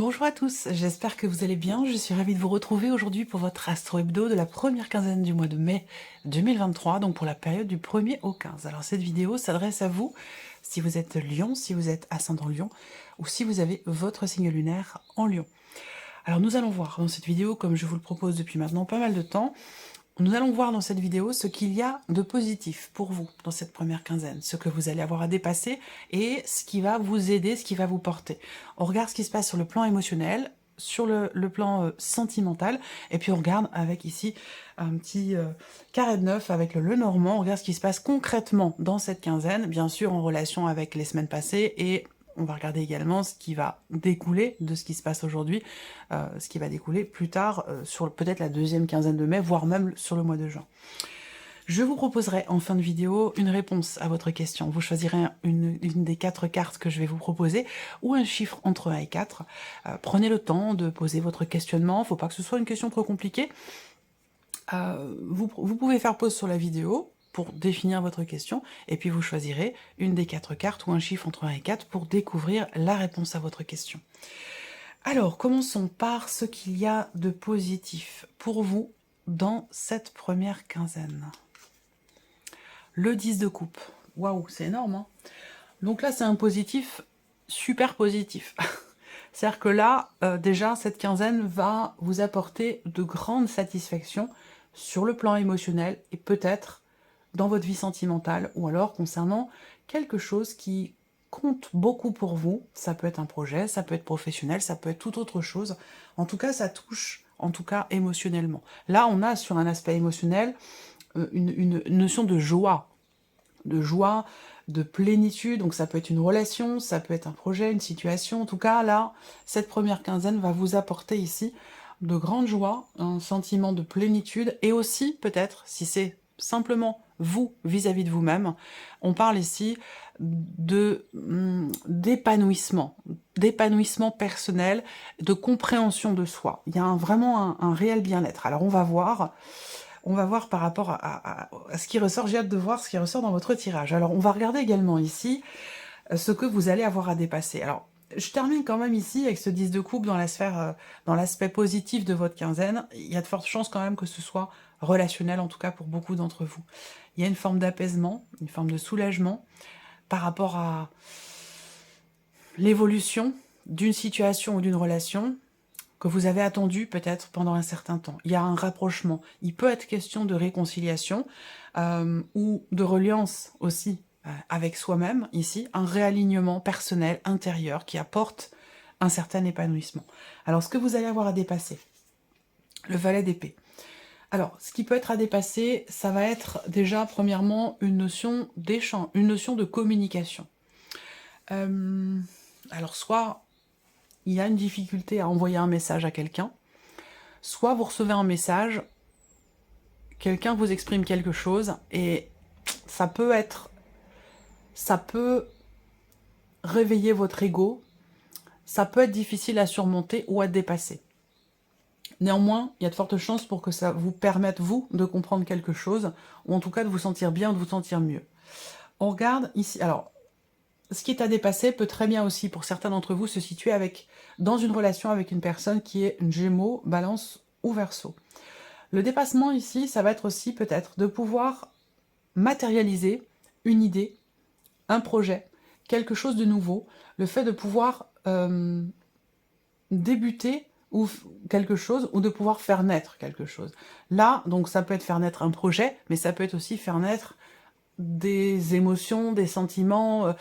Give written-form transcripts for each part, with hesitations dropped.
Bonjour à tous, j'espère que vous allez bien. Je suis ravie de vous retrouver aujourd'hui pour votre Astro Hebdo de la première quinzaine du mois de mai 2023, donc pour la période du 1er au 15. Alors cette vidéo s'adresse à vous si vous êtes Lion, si vous êtes ascendant Lion ou si vous avez votre signe lunaire en Lion. Alors nous allons voir dans cette vidéo, comme je vous le propose depuis maintenant pas mal de temps, nous allons voir dans cette vidéo ce qu'il y a de positif pour vous dans cette première quinzaine, ce que vous allez avoir à dépasser et ce qui va vous aider, ce qui va vous porter. On regarde ce qui se passe sur le plan émotionnel, sur le plan sentimental, et puis on regarde avec ici un petit carré de 9 avec le Lenormand, on regarde ce qui se passe concrètement dans cette quinzaine, bien sûr en relation avec les semaines passées, et on va regarder également ce qui va découler de ce qui se passe aujourd'hui, ce qui va découler plus tard sur peut-être la deuxième quinzaine de mai, voire même sur le mois de juin. Je vous proposerai en fin de vidéo une réponse à votre question. Vous choisirez une des 4 cartes que je vais vous proposer, ou un chiffre entre 1 et 4. Prenez le temps de poser votre questionnement, il ne faut pas que ce soit une question trop compliquée. Vous pouvez faire pause sur la vidéo pour définir votre question, et puis vous choisirez une des 4 cartes ou un chiffre entre 1 et 4 pour découvrir la réponse à votre question. Alors, commençons par ce qu'il y a de positif pour vous dans cette première quinzaine. Le 10 de coupe. Waouh, c'est énorme, hein. Donc là, c'est un positif, super positif. C'est-à-dire que là, déjà, cette quinzaine va vous apporter de grandes satisfactions sur le plan émotionnel et peut-être dans votre vie sentimentale ou alors concernant quelque chose qui compte beaucoup pour vous. Ça peut être un projet, ça peut être professionnel, ça peut être toute autre chose. En tout cas, ça touche, en tout cas émotionnellement. Là, on a sur un aspect émotionnel une notion de joie, de plénitude, donc ça peut être une relation, ça peut être un projet, une situation. En tout cas, là, cette première quinzaine va vous apporter ici de grande joie, un sentiment de plénitude, et aussi, peut-être, si c'est simplement vous vis-à-vis de vous-même, on parle ici d'épanouissement personnel, de compréhension de soi. Il y a vraiment un réel bien-être. Alors on va voir par rapport à ce qui ressort. J'ai hâte de voir ce qui ressort dans votre tirage. Alors, on va regarder également ici ce que vous allez avoir à dépasser. Alors, je termine quand même ici avec ce 10 de coupe dans la sphère, dans l'aspect positif de votre quinzaine. Il y a de fortes chances quand même que ce soit relationnel, en tout cas pour beaucoup d'entre vous. Il y a une forme d'apaisement, une forme de soulagement par rapport à l'évolution d'une situation ou d'une relation que vous avez attendu peut-être pendant un certain temps. Il y a un rapprochement. Il peut être question de réconciliation ou de reliance aussi avec soi-même, ici, un réalignement personnel, intérieur, qui apporte un certain épanouissement. Alors, ce que vous allez avoir à dépasser, le valet d'épée. Alors, ce qui peut être à dépasser, ça va être déjà, premièrement, une notion d'échange, une notion de communication. Alors, soit il y a une difficulté à envoyer un message à quelqu'un, soit vous recevez un message, quelqu'un vous exprime quelque chose, et ça peut réveiller votre ego, ça peut être difficile à surmonter ou à dépasser. Néanmoins, il y a de fortes chances pour que ça vous permette, vous, de comprendre quelque chose, ou en tout cas de vous sentir bien, ou de vous sentir mieux. On regarde ici, alors, ce qui est à dépasser peut très bien aussi, pour certains d'entre vous, se situer dans une relation avec une personne qui est une Gémeaux, Balance ou Verseau. Le dépassement ici, ça va être aussi peut-être de pouvoir matérialiser une idée, un projet, quelque chose de nouveau, le fait de pouvoir débuter ou quelque chose, ou de pouvoir faire naître quelque chose. Là, donc ça peut être faire naître un projet, mais ça peut être aussi faire naître des émotions, des sentiments,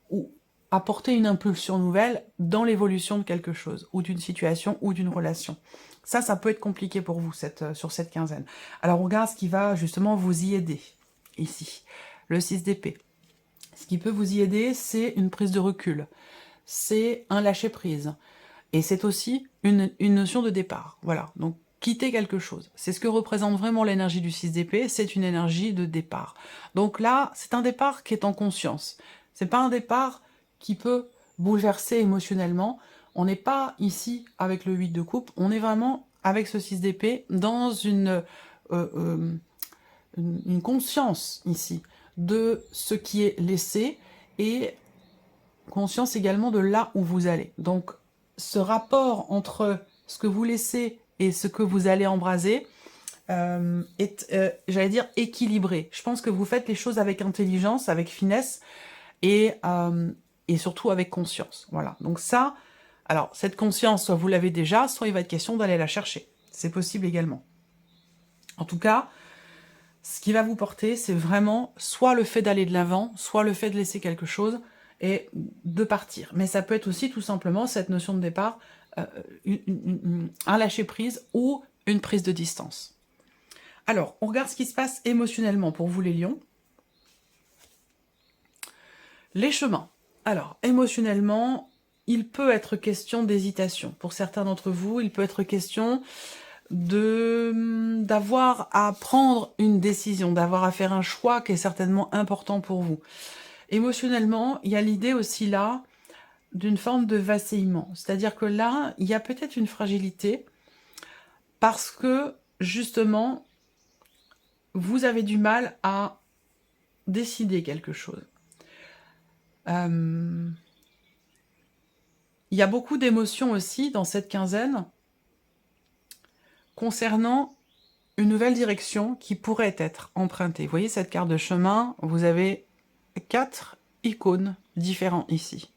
ou apporter une impulsion nouvelle dans l'évolution de quelque chose, ou d'une situation, ou d'une relation. Ça peut être compliqué pour vous sur cette quinzaine. Alors on regarde ce qui va justement vous y aider, ici. Le 6 d'épée. Ce qui peut vous y aider, c'est une prise de recul. C'est un lâcher-prise. Et c'est aussi une notion de départ. Voilà, donc quitter quelque chose. C'est ce que représente vraiment l'énergie du 6 d'épée, c'est une énergie de départ. Donc là, c'est un départ qui est en conscience. C'est pas un départ qui peut bouleverser émotionnellement. On n'est pas ici avec le 8 de coupe, on est vraiment avec ce 6 d'épée dans une conscience ici de ce qui est laissé et conscience également de là où vous allez. Donc ce rapport entre ce que vous laissez et ce que vous allez embraser est, j'allais dire, équilibré. Je pense que vous faites les choses avec intelligence, avec finesse et surtout avec conscience. Voilà. Donc ça, alors cette conscience, soit vous l'avez déjà, soit il va être question d'aller la chercher. C'est possible également. En tout cas, ce qui va vous porter, c'est vraiment soit le fait d'aller de l'avant, soit le fait de laisser quelque chose et de partir. Mais ça peut être aussi tout simplement cette notion de départ, un lâcher-prise ou une prise de distance. Alors, on regarde ce qui se passe émotionnellement pour vous les lions. Les chemins. Alors, émotionnellement, il peut être question d'hésitation. Pour certains d'entre vous, il peut être question d'avoir à prendre une décision, d'avoir à faire un choix qui est certainement important pour vous. Émotionnellement, il y a l'idée aussi là d'une forme de vacillement. C'est-à-dire que là, il y a peut-être une fragilité parce que, justement, vous avez du mal à décider quelque chose. Il y a beaucoup d'émotions aussi dans cette quinzaine concernant une nouvelle direction qui pourrait être empruntée. Vous voyez cette carte de chemin, vous avez 4 icônes différents ici.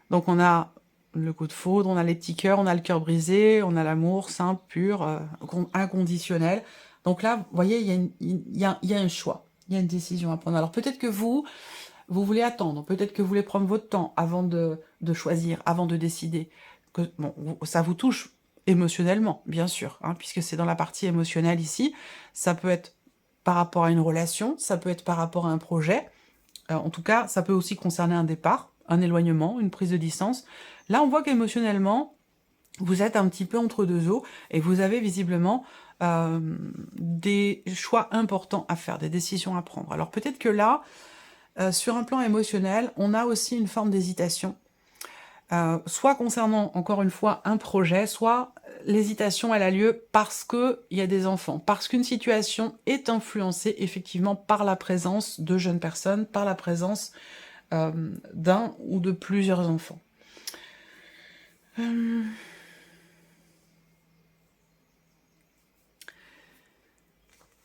Donc on a le coup de foudre, on a les petits cœurs, on a le cœur brisé, on a l'amour simple, pur, inconditionnel. Donc là, vous voyez, il y a un choix, il y a une décision à prendre. Alors peut-être que vous voulez attendre, peut-être que vous voulez prendre votre temps avant de choisir, avant de décider. Que, bon, ça vous touche émotionnellement, bien sûr, hein, puisque c'est dans la partie émotionnelle ici. Ça peut être par rapport à une relation, ça peut être par rapport à un projet. En tout cas, ça peut aussi concerner un départ, un éloignement, une prise de distance. Là, on voit qu'émotionnellement, vous êtes un petit peu entre deux eaux et vous avez visiblement des choix importants à faire, des décisions à prendre. Alors peut-être que là, sur un plan émotionnel, on a aussi une forme d'hésitation, soit concernant, encore une fois, un projet, soit l'hésitation, elle a lieu parce qu'il y a des enfants, parce qu'une situation est influencée effectivement par la présence de jeunes personnes, par la présence d'un ou de plusieurs enfants.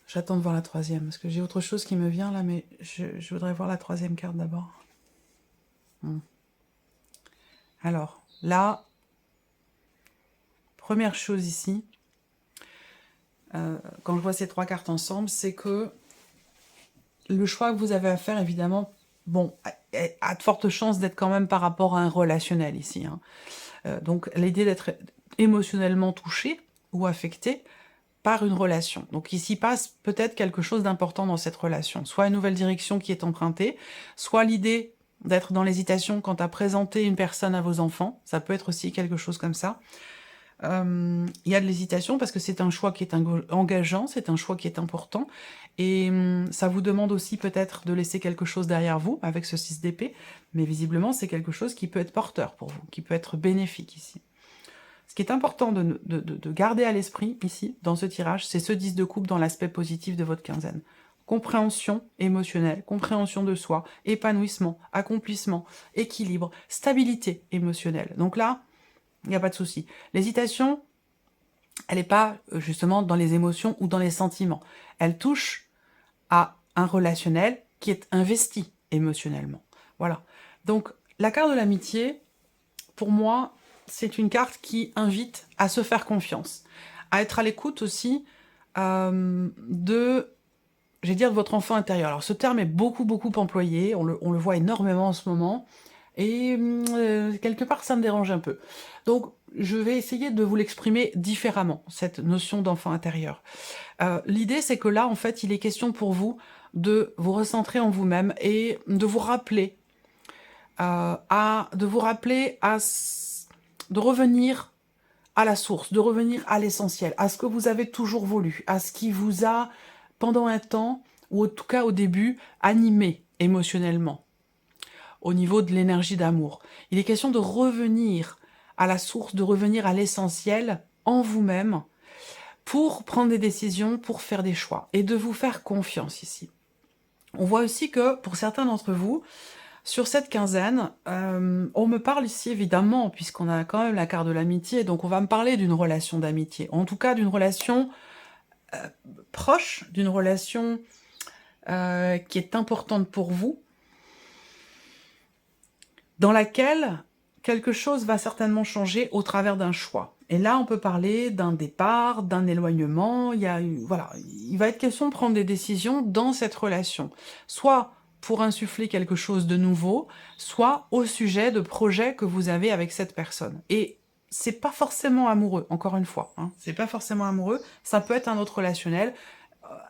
J'attends de voir la troisième, parce que j'ai autre chose qui me vient là, mais je voudrais voir la troisième carte d'abord. Alors, là, première chose ici, quand je vois ces 3 cartes ensemble, c'est que le choix que vous avez à faire, évidemment, bon, a de fortes chances d'être quand même par rapport à un relationnel ici. Hein. Donc, l'idée d'être émotionnellement touché ou affecté par une relation. Donc, il s'y passe peut-être quelque chose d'important dans cette relation. Soit une nouvelle direction qui est empruntée, soit l'idée d'être dans l'hésitation quant à présenter une personne à vos enfants. Ça peut être aussi quelque chose comme ça. Il y a de l'hésitation parce que c'est un choix qui est engageant, c'est un choix qui est important. Et ça vous demande aussi peut-être de laisser quelque chose derrière vous avec ce 6 d'épée. Mais visiblement, c'est quelque chose qui peut être porteur pour vous, qui peut être bénéfique ici. Ce qui est important de garder à l'esprit ici, dans ce tirage, c'est ce 10 de coupe dans l'aspect positif de votre quinzaine. Compréhension émotionnelle, compréhension de soi, épanouissement, accomplissement, équilibre, stabilité émotionnelle. Donc là, il n'y a pas de souci. L'hésitation, elle n'est pas justement dans les émotions ou dans les sentiments. Elle touche à un relationnel qui est investi émotionnellement. Voilà. Donc, la carte de l'amitié, pour moi, c'est une carte qui invite à se faire confiance, à être à l'écoute aussi de votre enfant intérieur. Alors, ce terme est beaucoup employé, on le voit énormément en ce moment, et quelque part, ça me dérange un peu. Donc, je vais essayer de vous l'exprimer différemment, cette notion d'enfant intérieur. L'idée, c'est que là, en fait, il est question pour vous de vous recentrer en vous-même et de vous rappeler de revenir à la source, de revenir à l'essentiel, à ce que vous avez toujours voulu, à ce qui vous a, pendant un temps, ou en tout cas au début, animé émotionnellement, au niveau de l'énergie d'amour. Il est question de revenir à la source, de revenir à l'essentiel en vous-même, pour prendre des décisions, pour faire des choix, et de vous faire confiance ici. On voit aussi que, pour certains d'entre vous, Sur cette quinzaine, on me parle ici évidemment, puisqu'on a quand même la carte de l'amitié, donc on va me parler d'une relation d'amitié. En tout cas, d'une relation proche, d'une relation qui est importante pour vous, dans laquelle quelque chose va certainement changer au travers d'un choix. Et là, on peut parler d'un départ, d'un éloignement, voilà, il va être question de prendre des décisions dans cette relation. Soit pour insuffler quelque chose de nouveau, soit au sujet de projets que vous avez avec cette personne. Et c'est pas forcément amoureux, encore une fois, hein, c'est pas forcément amoureux, ça peut être un autre relationnel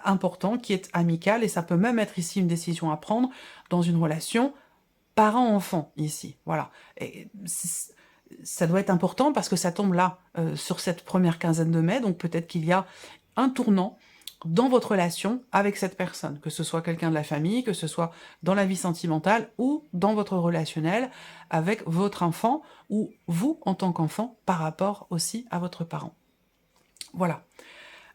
important qui est amical, et ça peut même être ici une décision à prendre dans une relation parent-enfant, ici, voilà. Et ça doit être important parce que ça tombe là, sur cette première quinzaine de mai, donc peut-être qu'il y a un tournant dans votre relation avec cette personne, que ce soit quelqu'un de la famille, que ce soit dans la vie sentimentale ou dans votre relationnel avec votre enfant ou vous en tant qu'enfant par rapport aussi à votre parent. Voilà.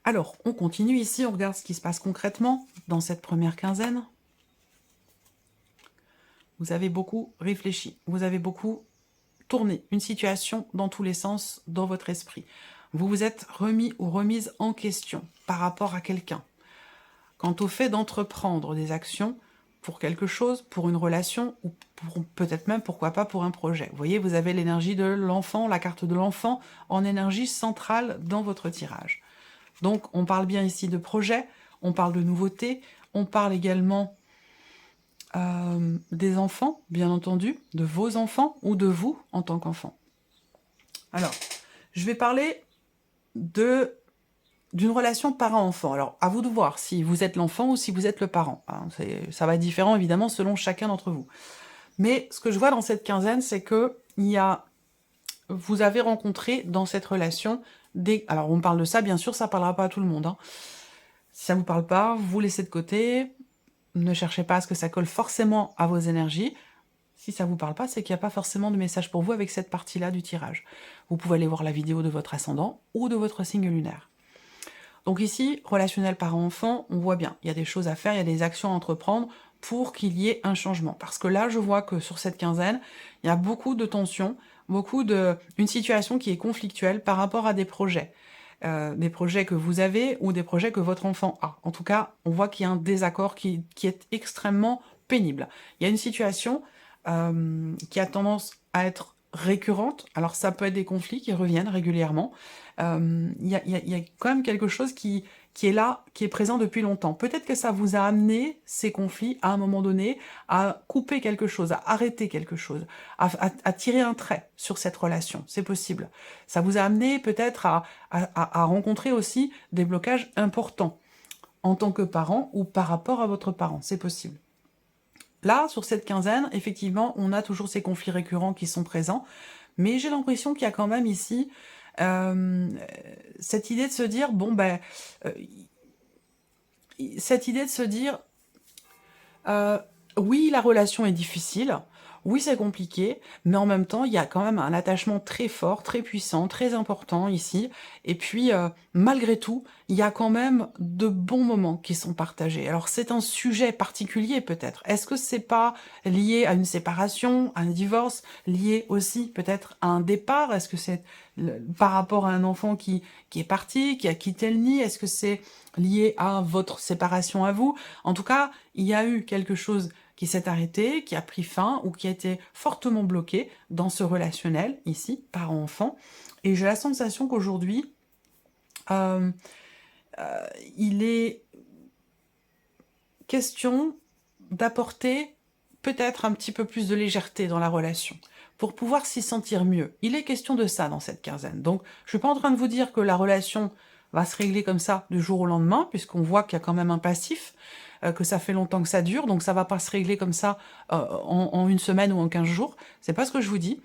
Alors, on continue ici, on regarde ce qui se passe concrètement dans cette première quinzaine. Vous avez beaucoup réfléchi, vous avez beaucoup tourné une situation dans tous les sens dans votre esprit. Vous vous êtes remis ou remise en question par rapport à quelqu'un. Quant au fait d'entreprendre des actions pour quelque chose, pour une relation, ou peut-être même, pourquoi pas, pour un projet. Vous voyez, vous avez l'énergie de l'enfant, la carte de l'enfant, en énergie centrale dans votre tirage. Donc, on parle bien ici de projet, on parle de nouveautés, on parle également des enfants, bien entendu, de vos enfants ou de vous en tant qu'enfant. Alors, je vais parler d'une relation parent-enfant. Alors, à vous de voir si vous êtes l'enfant ou si vous êtes le parent. Hein, ça va être différent, évidemment, selon chacun d'entre vous. Mais ce que je vois dans cette quinzaine, c'est que vous avez rencontré dans cette relation des... Alors, on parle de ça, bien sûr, ça ne parlera pas à tout le monde. Hein. Si ça ne vous parle pas, vous laissez de côté. Ne cherchez pas à ce que ça colle forcément à vos énergies. Si ça ne vous parle pas, c'est qu'il n'y a pas forcément de message pour vous avec cette partie-là du tirage. Vous pouvez aller voir la vidéo de votre ascendant ou de votre signe lunaire. Donc ici, relationnel parent-enfant, on voit bien, il y a des choses à faire, il y a des actions à entreprendre pour qu'il y ait un changement. Parce que là, je vois que sur cette quinzaine, il y a beaucoup de tensions, une situation qui est conflictuelle par rapport à des projets que vous avez ou des projets que votre enfant a. En tout cas, on voit qu'il y a un désaccord qui est extrêmement pénible. Il y a une situation qui a tendance à être récurrente. Alors ça peut être des conflits qui reviennent régulièrement. Il y a quand même quelque chose qui est là, qui est présent depuis longtemps. Peut-être que ça vous a amené, ces conflits, à un moment donné, à couper quelque chose, à arrêter quelque chose, à tirer un trait sur cette relation. C'est possible. Ça vous a amené peut-être à rencontrer aussi des blocages importants en tant que parent ou par rapport à votre parent. C'est possible. Là, sur cette quinzaine, effectivement, on a toujours ces conflits récurrents qui sont présents, mais j'ai l'impression qu'il y a quand même ici cette idée de se dire, bon ben, oui, la relation est difficile, oui, c'est compliqué, mais en même temps, il y a quand même un attachement très fort, très puissant, très important ici. Et puis, malgré tout, il y a quand même de bons moments qui sont partagés. Alors, c'est un sujet particulier, peut-être. Est-ce que c'est pas lié à une séparation, à un divorce, lié aussi peut-être à un départ? Est-ce que c'est par rapport à un enfant qui est parti, qui a quitté le nid? Est-ce que c'est lié à votre séparation à vous? En tout cas, il y a eu quelque chose qui s'est arrêté, qui a pris fin ou qui a été fortement bloqué dans ce relationnel, ici, parent-enfant. Et j'ai la sensation qu'aujourd'hui, il est question d'apporter peut-être un petit peu plus de légèreté dans la relation, pour pouvoir s'y sentir mieux. Il est question de ça dans cette quinzaine. Donc, je suis pas en train de vous dire que la relation va se régler comme ça du jour au lendemain, puisqu'on voit qu'il y a quand même un passif, que ça fait longtemps que ça dure, donc ça va pas se régler comme ça en une semaine ou en 15 jours. C'est pas ce que je vous dis.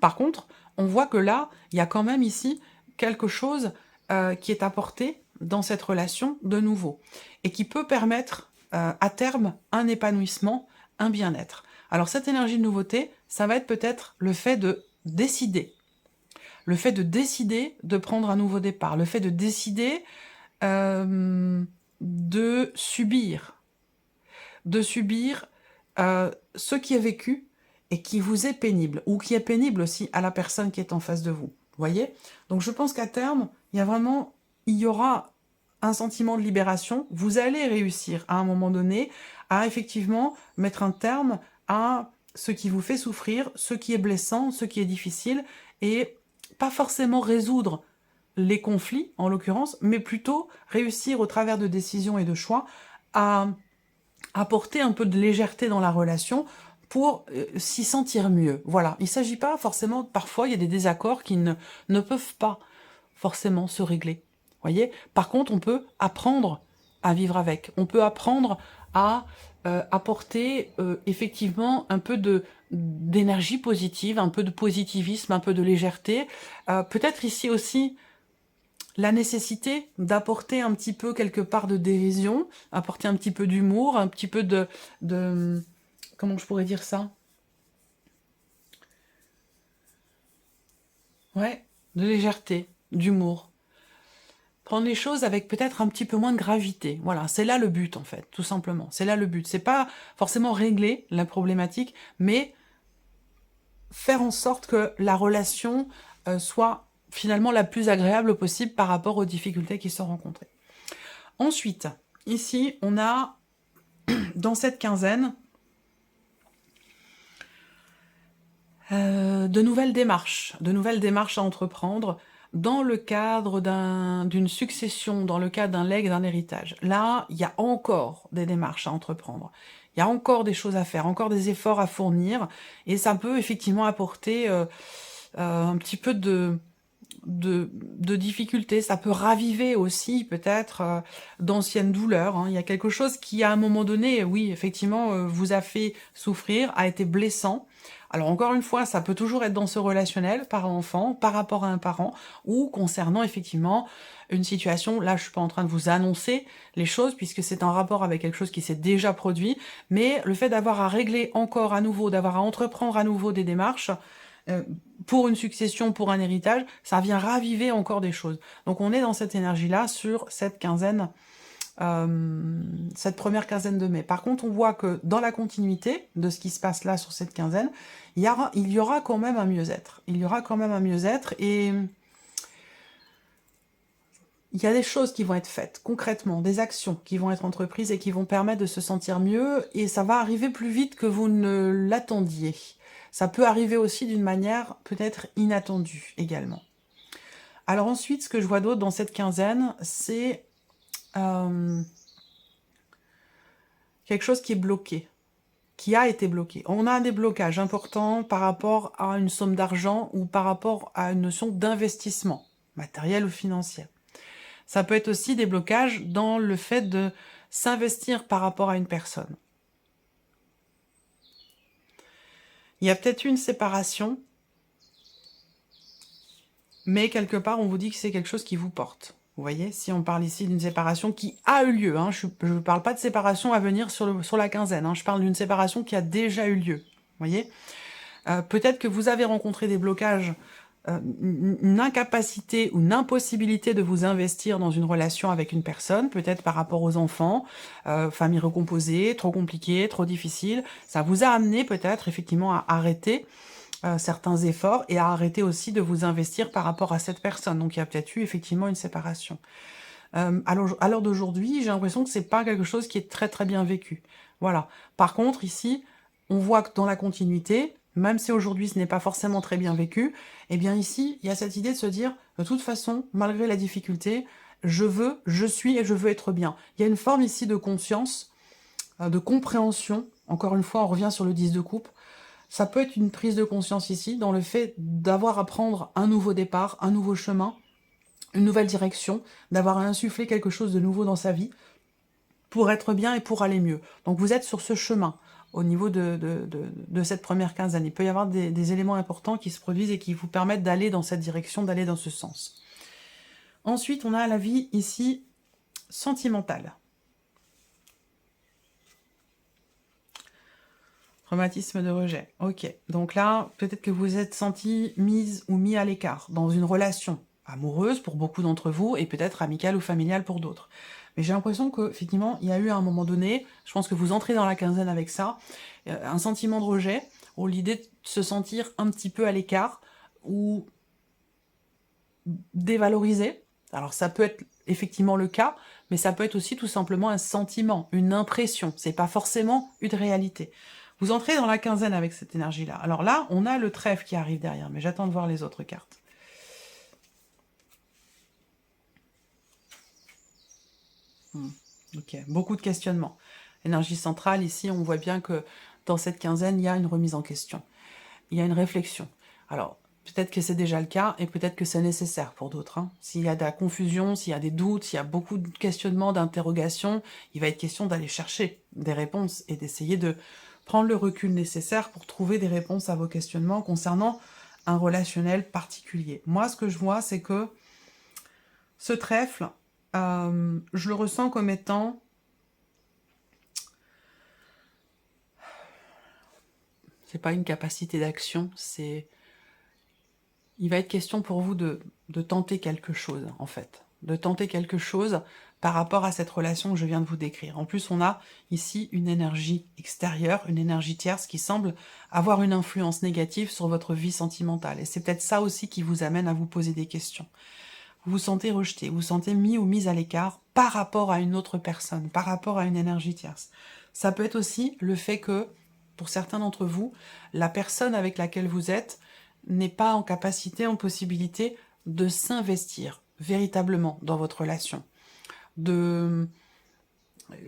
Par contre, on voit que là, il y a quand même ici quelque chose qui est apporté dans cette relation de nouveau, et qui peut permettre à terme un épanouissement, un bien-être. Alors cette énergie de nouveauté, ça va être peut-être le fait de décider. Le fait de décider de prendre un nouveau départ. Le fait de décider de subir ce qui est vécu et qui vous est pénible, ou qui est pénible aussi à la personne qui est en face de vous. Vous voyez? Donc je pense qu'à terme, il y aura un sentiment de libération. Vous allez réussir à un moment donné à effectivement mettre un terme à ce qui vous fait souffrir, ce qui est blessant, ce qui est difficile, et pas forcément résoudre les conflits, en l'occurrence, mais plutôt réussir au travers de décisions et de choix à apporter un peu de légèreté dans la relation pour s'y sentir mieux. Voilà, il ne s'agit pas forcément, parfois il y a des désaccords qui ne peuvent pas forcément se régler. Voyez. Par contre, on peut apprendre à vivre avec. On peut apprendre à apporter effectivement un peu d'énergie positive, un peu de positivisme, un peu de légèreté. Peut-être ici aussi la nécessité d'apporter un petit peu quelque part de dérision, apporter un petit peu d'humour, un petit peu de... Comment je pourrais dire ça? Ouais, de légèreté, d'humour. Prendre les choses avec peut-être un petit peu moins de gravité. Voilà, c'est là le but en fait, tout simplement. C'est là le but. C'est pas forcément régler la problématique, mais faire en sorte que la relation soit finalement la plus agréable possible par rapport aux difficultés qui sont rencontrées. Ensuite, ici, on a, dans cette quinzaine, de nouvelles démarches à entreprendre dans le cadre d'une succession, dans le cadre d'un legs, d'un héritage. Là, il y a encore des démarches à entreprendre. Il y a encore des choses à faire, encore des efforts à fournir, et ça peut effectivement apporter un petit peu de difficultés. Ça peut raviver aussi peut-être d'anciennes douleurs. Hein. Il y a quelque chose qui, à un moment donné, oui, effectivement, vous a fait souffrir, a été blessant. Alors encore une fois, ça peut toujours être dans ce relationnel, parent-enfant, par rapport à un parent, ou concernant effectivement une situation. Là, je suis pas en train de vous annoncer les choses, puisque c'est en rapport avec quelque chose qui s'est déjà produit, mais le fait d'avoir à régler encore à nouveau, d'avoir à entreprendre à nouveau des démarches, pour une succession, pour un héritage, ça vient raviver encore des choses. Donc on est dans cette énergie-là sur cette quinzaine, cette première quinzaine de mai. Par contre, on voit que dans la continuité de ce qui se passe là sur cette quinzaine, il y aura quand même un mieux-être. Il y aura quand même un mieux-être, et il y a des choses qui vont être faites, concrètement, des actions qui vont être entreprises et qui vont permettre de se sentir mieux, et ça va arriver plus vite que vous ne l'attendiez. Ça peut arriver aussi d'une manière peut-être inattendue également. Alors ensuite, ce que je vois d'autre dans cette quinzaine, c'est quelque chose qui est bloqué, qui a été bloqué. On a des blocages importants par rapport à une somme d'argent ou par rapport à une notion d'investissement, matériel ou financier. Ça peut être aussi des blocages dans le fait de s'investir par rapport à une personne. Il y a peut-être une séparation, mais quelque part, on vous dit que c'est quelque chose qui vous porte. Vous voyez, si on parle ici d'une séparation qui a eu lieu, hein, je ne parle pas de séparation à venir sur la quinzaine, hein, je parle d'une séparation qui a déjà eu lieu. Vous voyez, peut-être que vous avez rencontré des blocages, une incapacité ou une impossibilité de vous investir dans une relation avec une personne, peut-être par rapport aux enfants, famille recomposée, trop compliquée, trop difficile. Ça vous a amené peut-être effectivement à arrêter certains efforts et à arrêter aussi de vous investir par rapport à cette personne. Donc il y a peut-être eu effectivement une séparation. À l'heure d'aujourd'hui, j'ai l'impression que c'est pas quelque chose qui est très très bien vécu. Voilà. Par contre, ici, on voit que dans la continuité, même si aujourd'hui ce n'est pas forcément très bien vécu, eh bien ici, il y a cette idée de se dire, de toute façon, malgré la difficulté, je suis et je veux être bien. Il y a une forme ici de conscience, de compréhension. Encore une fois, on revient sur le 10 de coupe. Ça peut être une prise de conscience ici, dans le fait d'avoir à prendre un nouveau départ, un nouveau chemin, une nouvelle direction, d'avoir à insuffler quelque chose de nouveau dans sa vie, pour être bien et pour aller mieux. Donc vous êtes sur ce chemin, au niveau de cette première quinzaine. Il peut y avoir des éléments importants qui se produisent et qui vous permettent d'aller dans cette direction, d'aller dans ce sens. Ensuite, on a la vie ici sentimentale. Traumatisme de rejet. Ok. Donc là, peut-être que vous êtes senti mise ou mis à l'écart dans une relation amoureuse pour beaucoup d'entre vous et peut-être amicale ou familiale pour d'autres. Mais j'ai l'impression qu'effectivement, il y a eu à un moment donné, je pense que vous entrez dans la quinzaine avec ça, un sentiment de rejet, ou l'idée de se sentir un petit peu à l'écart, ou dévalorisé. Alors ça peut être effectivement le cas, mais ça peut être aussi tout simplement un sentiment, une impression. C'est pas forcément une réalité. Vous entrez dans la quinzaine avec cette énergie-là. Alors là, on a le trèfle qui arrive derrière, mais j'attends de voir les autres cartes. Ok, beaucoup de questionnements. Énergie centrale, ici, on voit bien que dans cette quinzaine, il y a une remise en question. Il y a une réflexion. Alors, peut-être que c'est déjà le cas, et peut-être que c'est nécessaire pour d'autres. Hein. S'il y a de la confusion, s'il y a des doutes, s'il y a beaucoup de questionnements, d'interrogations, il va être question d'aller chercher des réponses et d'essayer de prendre le recul nécessaire pour trouver des réponses à vos questionnements concernant un relationnel particulier. Moi, ce que je vois, c'est que ce trèfle, je le ressens comme étant... C'est pas une capacité d'action, c'est... Il va être question pour vous de tenter quelque chose, en fait. De tenter quelque chose par rapport à cette relation que je viens de vous décrire. En plus, on a ici une énergie extérieure, une énergie tierce qui semble avoir une influence négative sur votre vie sentimentale. Et c'est peut-être ça aussi qui vous amène à vous poser des questions. Vous vous sentez rejeté, vous vous sentez mis ou mise à l'écart par rapport à une autre personne, par rapport à une énergie tierce. Ça peut être aussi le fait que, pour certains d'entre vous, la personne avec laquelle vous êtes n'est pas en capacité, en possibilité de s'investir véritablement dans votre relation. De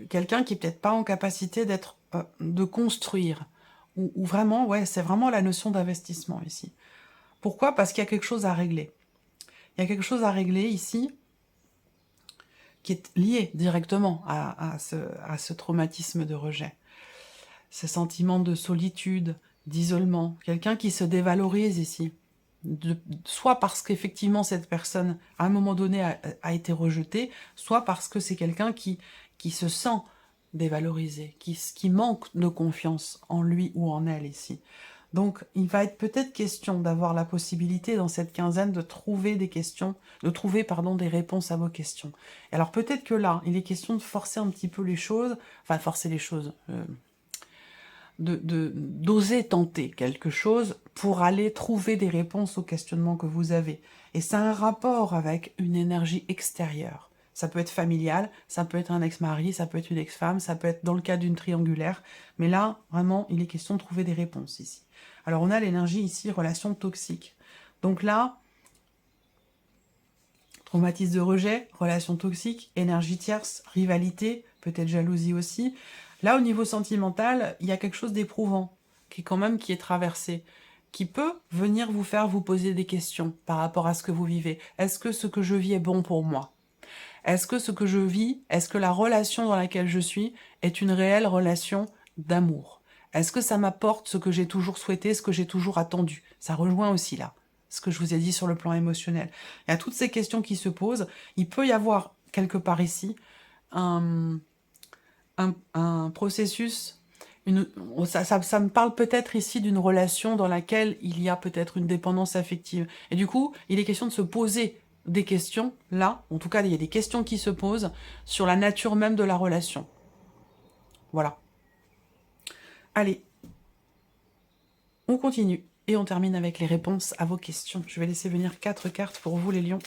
quelqu'un qui est peut-être pas en capacité de construire. Ou vraiment, ouais, c'est vraiment la notion d'investissement ici. Pourquoi? Parce qu'il y a quelque chose à régler. Il y a quelque chose à régler ici qui est lié directement à ce traumatisme de rejet. Ce sentiment de solitude, d'isolement, quelqu'un qui se dévalorise ici. Soit parce qu'effectivement cette personne, à un moment donné, a été rejetée, soit parce que c'est quelqu'un qui se sent dévalorisé, qui manque de confiance en lui ou en elle ici. Donc, il va être peut-être question d'avoir la possibilité dans cette quinzaine de trouver des réponses à vos questions. Et alors peut-être que là, il est question de forcer un petit peu les choses, enfin forcer les choses, d'oser tenter quelque chose pour aller trouver des réponses aux questionnements que vous avez. Et ça a un rapport avec une énergie extérieure. Ça peut être familial, ça peut être un ex-mari, ça peut être une ex-femme, ça peut être dans le cas d'une triangulaire. Mais là, vraiment, il est question de trouver des réponses ici. Alors on a l'énergie ici, relation toxique. Donc là, traumatisme de rejet, relation toxique, énergie tierce, rivalité, peut-être jalousie aussi. Là, au niveau sentimental, il y a quelque chose d'éprouvant qui est traversé, qui peut venir vous faire vous poser des questions par rapport à ce que vous vivez. Est-ce que ce que je vis est bon pour moi? Est-ce que ce que je vis, est-ce que la relation dans laquelle je suis est une réelle relation d'amour? Est-ce que ça m'apporte ce que j'ai toujours souhaité, ce que j'ai toujours attendu? Ça rejoint aussi là ce que je vous ai dit sur le plan émotionnel. Il y a toutes ces questions qui se posent. Il peut y avoir quelque part ici un processus, ça me parle peut-être ici d'une relation dans laquelle il y a peut-être une dépendance affective. Et du coup, il est question de se poser des questions, là, en tout cas, il y a des questions qui se posent sur la nature même de la relation. Voilà. Allez, on continue et on termine avec les réponses à vos questions. Je vais laisser venir 4 cartes pour vous, les lions.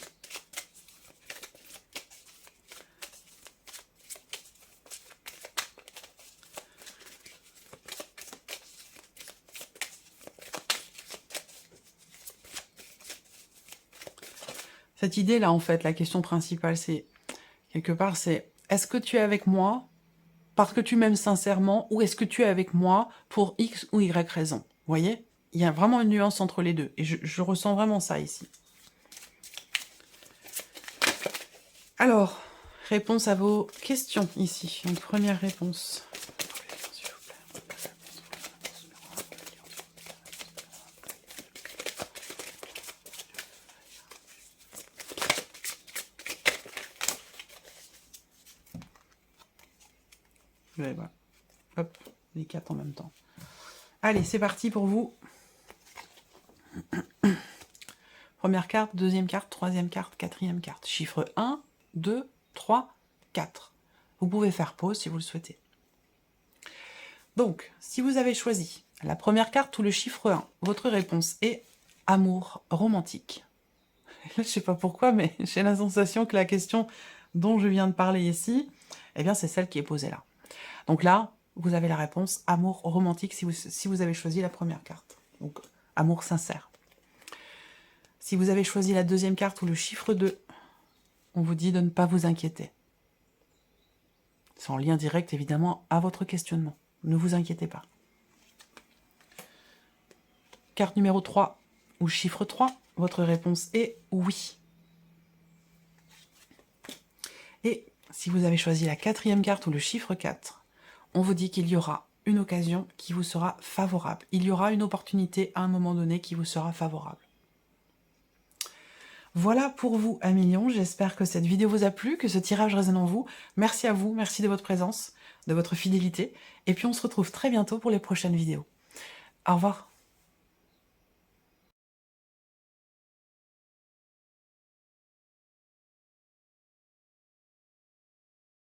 Cette idée-là, en fait, la question principale, c'est, quelque part, c'est, est-ce que tu es avec moi parce que tu m'aimes sincèrement, ou est-ce que tu es avec moi pour X ou Y raison? Vous voyez? Il y a vraiment une nuance entre les deux, et je ressens vraiment ça ici. Alors, réponse à vos questions ici. Donc, première réponse. Voilà. Hop, les 4 en même temps. Allez, c'est parti pour vous. Première carte, deuxième carte, troisième carte, quatrième carte. Chiffre 1, 2, 3, 4. Vous pouvez faire pause si vous le souhaitez. Donc, si vous avez choisi la première carte ou le chiffre 1, votre réponse est amour romantique. Je ne sais pas pourquoi, mais j'ai la sensation que la question dont je viens de parler ici, eh bien, c'est celle qui est posée là. Donc là, vous avez la réponse amour romantique si vous avez choisi la première carte. Donc, amour sincère. Si vous avez choisi la deuxième carte ou le chiffre 2, on vous dit de ne pas vous inquiéter. C'est en lien direct, évidemment, à votre questionnement. Ne vous inquiétez pas. Carte numéro 3 ou chiffre 3, votre réponse est oui. Et si vous avez choisi la quatrième carte ou le chiffre 4, on vous dit qu'il y aura une occasion qui vous sera favorable. Il y aura une opportunité à un moment donné qui vous sera favorable. Voilà pour vous, amis lions. J'espère que cette vidéo vous a plu, que ce tirage résonne en vous. Merci à vous, merci de votre présence, de votre fidélité. Et puis on se retrouve très bientôt pour les prochaines vidéos. Au revoir.